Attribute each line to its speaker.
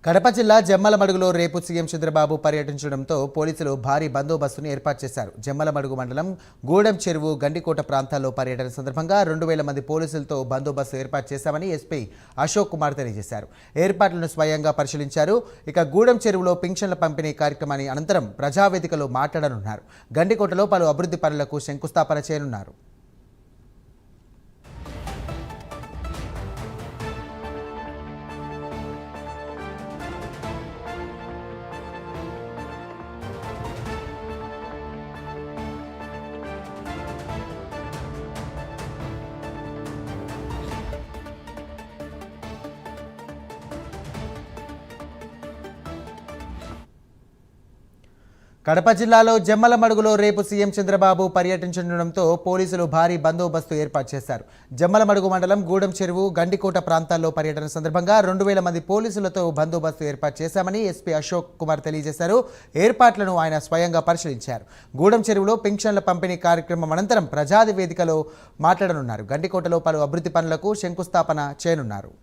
Speaker 1: కడప జిల్లా జమ్మలమడుగులో రేపు సీఎం చంద్రబాబు పర్యటించడంతో పోలీసులు భారీ బందోబస్తును ఏర్పాటు చేశారు. జమ్మలమడుగు మండలం గూడెం చెరువు, గండికోట ప్రాంతాల్లో పర్యటన సందర్భంగా 2000 మంది పోలీసులతో బందోబస్తు ఏర్పాటు చేశామని ఎస్పీ అశోక్ కుమార్ తెలియజేశారు. ఏర్పాట్లను స్వయంగా పరిశీలించారు. ఇక గూడెం చెరువులో పింఛన్ల పంపిణీ కార్యక్రమాన్ని అనంతరం ప్రజావేదికలో మాట్లాడనున్నారు. గండికోటలో పలు అభివృద్ధి పనులకు శంకుస్థాపన చేయనున్నారు. కడప జిల్లాలో జమ్మలమడుగులో రేపు సీఎం చంద్రబాబు పర్యటించనుండడంతో పోలీసులు భారీ బందోబస్తు ఏర్పాటు చేశారు. జమ్మలమడుగు మండలం గూడెం చెరువు, గండికోట ప్రాంతాల్లో పర్యటన సందర్భంగా 2000 మంది పోలీసులతో బందోబస్తు ఏర్పాటు చేశామని ఎస్పీ అశోక్ కుమార్ తెలియజేశారు. ఏర్పాట్లను ఆయన స్వయంగా పరిశీలించారు. గూడెం చెరువులో పింఛన్ల పంపిణీ కార్యక్రమం అనంతరం ప్రజావేదికలో మాట్లాడనున్నారు. గండికోటలో పలు అభివృద్ధి పనులకు శంకుస్థాపన చేయనున్నారు.